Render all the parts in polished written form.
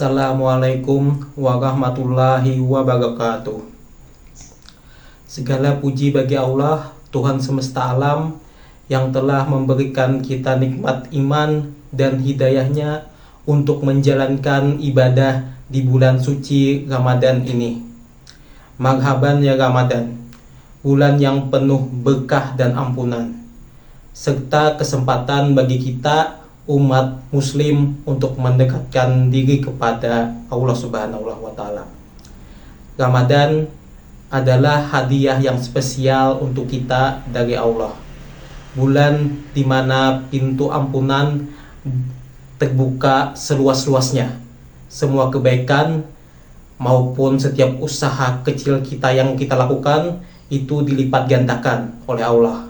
Assalamualaikum warahmatullahi wabarakatuh. Segala puji bagi Allah, Tuhan semesta alam, yang telah memberikan kita nikmat iman dan hidayahnya untuk menjalankan ibadah di bulan suci Ramadan ini. Marhaban ya Ramadan, bulan yang penuh berkah dan ampunan, serta kesempatan bagi kita umat muslim untuk mendekatkan diri kepada Allah Subhanahu wa Ta'ala. Ramadan adalah hadiah yang spesial untuk kita dari Allah. Bulan di mana pintu ampunan terbuka seluas-luasnya. Semua kebaikan maupun setiap usaha kecil kita yang kita lakukan itu dilipat gandakan oleh Allah.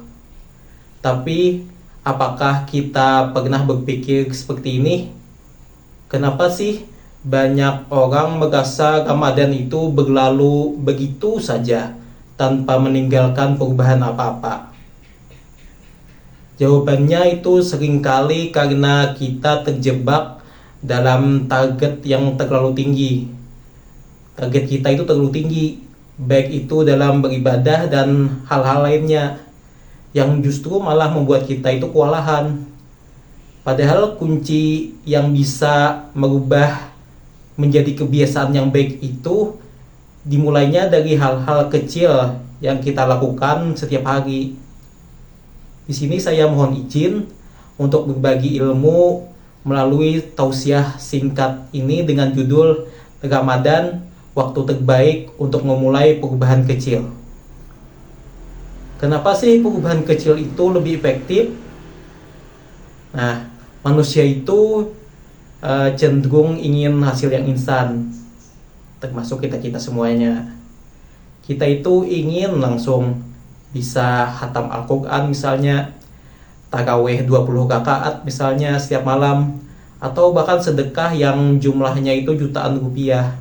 Tapi apakah kita pernah berpikir seperti ini? Kenapa sih banyak orang merasa Ramadan itu berlalu begitu saja tanpa meninggalkan perubahan apa-apa? Jawabannya itu seringkali karena kita terjebak dalam target yang terlalu tinggi. Target kita itu terlalu tinggi, baik itu dalam beribadah dan hal-hal lainnya, yang justru malah membuat kita itu kewalahan. Padahal kunci yang bisa merubah menjadi kebiasaan yang baik itu dimulainya dari hal-hal kecil yang kita lakukan setiap hari. Di sini saya mohon izin untuk berbagi ilmu melalui tausiah singkat ini dengan judul Ramadan, waktu terbaik untuk memulai perubahan kecil. Kenapa sih perubahan kecil itu lebih efektif? Nah, manusia itu cenderung ingin hasil yang instan, termasuk kita semuanya. Kita itu ingin langsung bisa khatam Al-Quran misalnya, tarawih 20 rakaat misalnya setiap malam, atau bahkan sedekah yang jumlahnya itu jutaan rupiah.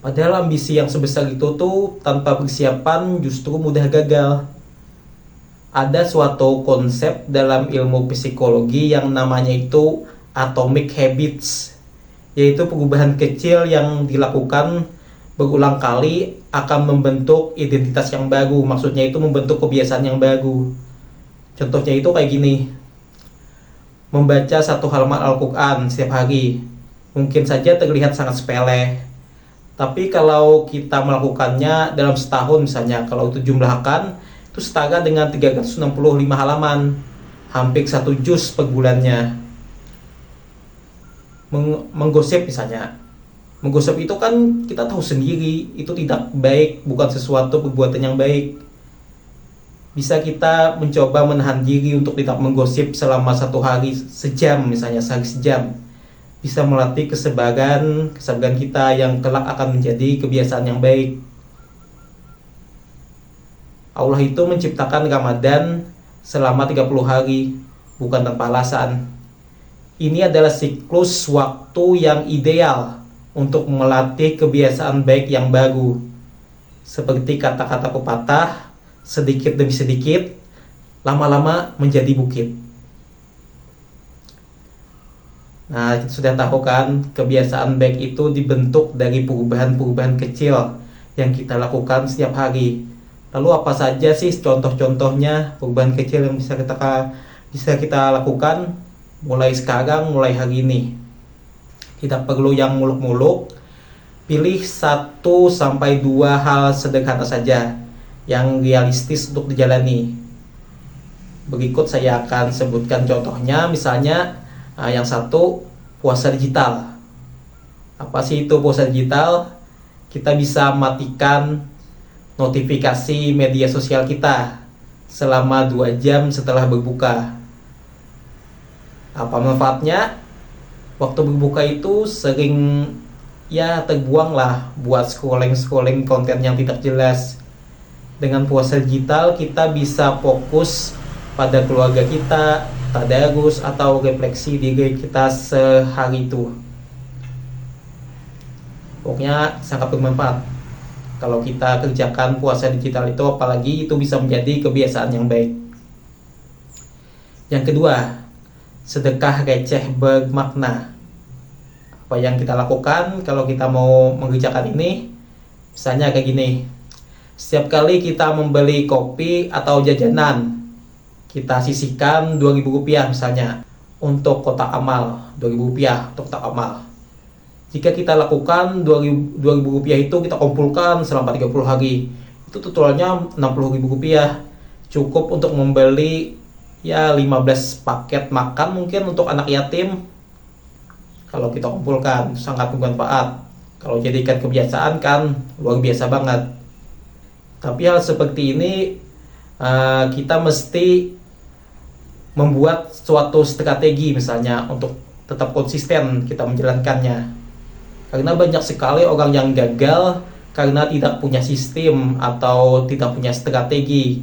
Padahal ambisi yang sebesar itu tuh tanpa persiapan justru mudah gagal. Ada suatu konsep dalam ilmu psikologi yang namanya itu atomic habits, yaitu perubahan kecil yang dilakukan berulang kali akan membentuk identitas yang baru. Maksudnya itu membentuk kebiasaan yang baru. Contohnya itu kayak gini: membaca satu halaman Al-Quran setiap hari mungkin saja terlihat sangat sepele, tapi kalau kita melakukannya dalam setahun misalnya, kalau itu jumlahkan, itu setara dengan 365 halaman, hampir 1 juz per bulannya. Menggosip misalnya, menggosip itu kan kita tahu sendiri, itu tidak baik, bukan sesuatu perbuatan yang baik. Bisa kita mencoba menahan diri untuk tidak menggosip selama 1 hari sejam misalnya, sehari sejam. Bisa melatih kesabaran kita yang kelak akan menjadi kebiasaan yang baik. Allah itu menciptakan Ramadan selama 30 hari, bukan tanpa alasan. Ini adalah siklus waktu yang ideal untuk melatih kebiasaan baik yang baru. Seperti kata-kata pepatah, sedikit demi sedikit, lama-lama menjadi bukit. Nah, kita sudah tahu kan, kebiasaan baik itu dibentuk dari perubahan-perubahan kecil yang kita lakukan setiap hari. Lalu apa saja sih contoh-contohnya perubahan kecil yang bisa kita lakukan mulai sekarang, mulai hari ini? Tidak perlu yang muluk-muluk. Pilih 1-2 hal sederhana saja yang realistis untuk dijalani. Berikut saya akan sebutkan contohnya. Misalnya yang satu, puasa digital. Apa sih itu puasa digital? Kita bisa matikan notifikasi media sosial kita selama 2 jam setelah berbuka. Apa manfaatnya? Waktu berbuka itu sering terbuang lah buat scrolling konten yang tidak jelas. Dengan puasa digital kita bisa fokus pada keluarga kita, tadarus atau refleksi diri kita sehari itu. Pokoknya sangat bermanfaat kalau kita kerjakan puasa digital itu, apalagi itu bisa menjadi kebiasaan yang baik. Yang kedua, sedekah receh bermakna. Apa yang kita lakukan kalau kita mau mengerjakan ini, misalnya kayak gini. Setiap kali kita membeli kopi atau jajanan, kita sisihkan Rp2.000 misalnya untuk kotak amal. Rp2.000 untuk kotak amal. Jika kita lakukan Rp2.000 itu kita kumpulkan selama 30 hari, itu totalnya Rp60.000. Cukup untuk membeli ya 15 paket makan mungkin untuk anak yatim. Kalau kita kumpulkan sangat bermanfaat. Kalau jadikan kebiasaan kan luar biasa banget. Tapi hal seperti ini kita mesti membuat suatu strategi misalnya untuk tetap konsisten kita menjalankannya. Karena banyak sekali orang yang gagal karena tidak punya sistem atau tidak punya strategi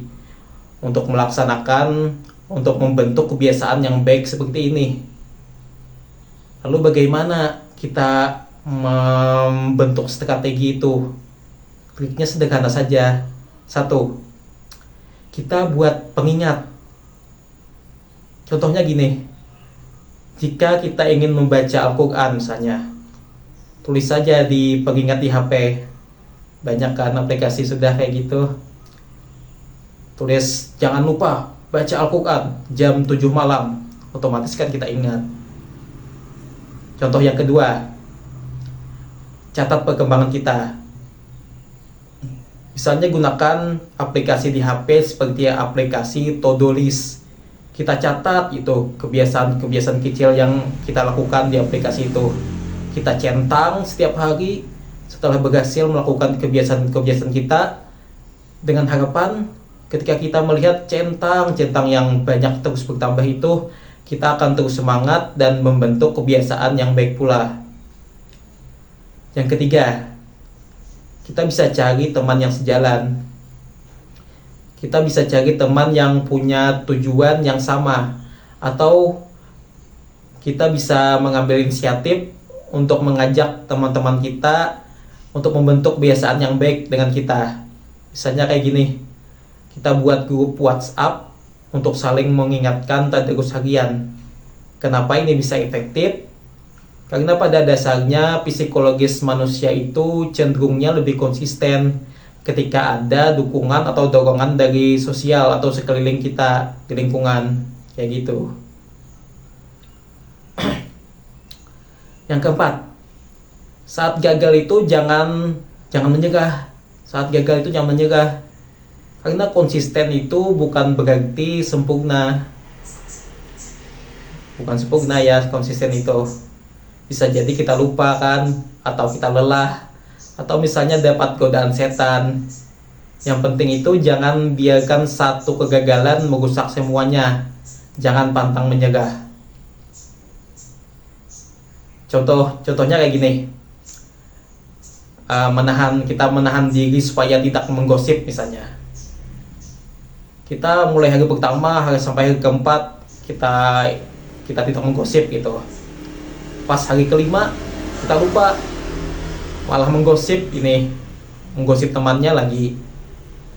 untuk melaksanakan, untuk membentuk kebiasaan yang baik seperti ini. Lalu bagaimana kita membentuk strategi itu? Triknya sederhana saja. 1. Kita buat pengingat. Contohnya gini. Jika kita ingin membaca Al-Quran misalnya, tulis saja di pengingat di HP. Banyak kan aplikasi sudah kayak gitu. Tulis jangan lupa baca Al-Quran jam 7 malam. Otomatis kan kita ingat. Contoh yang kedua, catat perkembangan kita. Misalnya gunakan aplikasi di HP seperti aplikasi To-Do List. Kita catat itu kebiasaan-kebiasaan kecil yang kita lakukan di aplikasi itu. Kita centang setiap hari setelah berhasil melakukan kebiasaan-kebiasaan kita, dengan harapan ketika kita melihat centang-centang yang banyak terus bertambah itu, kita akan terus semangat dan membentuk kebiasaan yang baik pula. Yang ketiga, kita bisa cari teman yang sejalan. Kita bisa cari teman yang punya tujuan yang sama, atau kita bisa mengambil inisiatif untuk mengajak teman-teman kita untuk membentuk kebiasaan yang baik dengan kita. Misalnya kayak gini, kita buat grup WhatsApp untuk saling mengingatkan tadarus harian. Kenapa ini bisa efektif? Karena pada dasarnya psikologis manusia itu cenderungnya lebih konsisten ketika ada dukungan atau dorongan dari sosial atau sekeliling kita di lingkungan, kayak gitu. Yang keempat, saat gagal itu jangan menyerah. Saat gagal itu jangan menyerah. Karena konsisten itu bukan berarti sempurna. Bukan sempurna ya konsisten itu. Bisa jadi kita lupa kan, atau kita lelah, atau misalnya dapat godaan setan. Yang penting itu jangan biarkan satu kegagalan merusak semuanya. Jangan pantang menyerah. Contohnya kayak gini. Kita menahan diri supaya tidak menggosip misalnya. Kita mulai hari pertama sampai hari keempat kita tidak menggosip gitu. Pas hari kelima kita lupa, malah menggosip temannya lagi.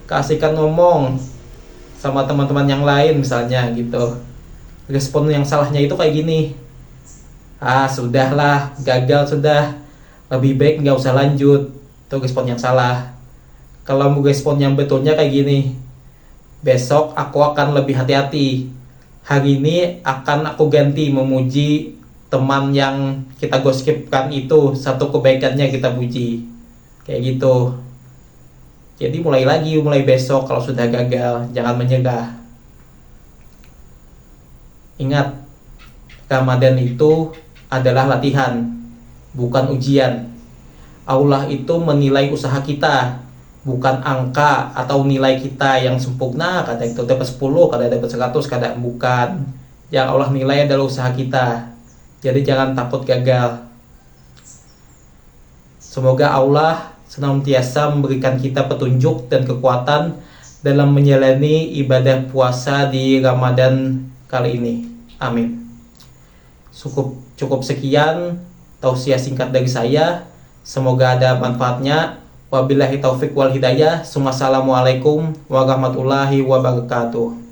Kasihkan ngomong sama teman-teman yang lain misalnya gitu. Respon yang salahnya itu kayak gini. Sudahlah, gagal sudah, lebih baik nggak usah lanjut. Itu respon yang salah. Kalau mau respon yang betulnya kayak gini, besok aku akan lebih hati-hati. Hari ini akan aku ganti memuji teman yang kita gosipkan itu, satu kebaikannya kita puji. Kayak gitu. Jadi mulai besok kalau sudah gagal, jangan menyerah. Ingat, Ramadan itu adalah latihan, bukan ujian. Allah itu menilai usaha kita, bukan angka atau nilai kita yang sempurna. Kadang itu dapat 10, kadang dapat 100, kadang bukan. Yang Allah nilai adalah usaha kita. Jadi jangan takut gagal. Semoga Allah senantiasa memberikan kita petunjuk dan kekuatan dalam menjalani ibadah puasa di Ramadan kali ini. Amin. Cukup sekian tausiah singkat dari saya. Semoga ada manfaatnya. Wabillahi taufik wal hidayah. Assalamualaikum warahmatullahi wabarakatuh.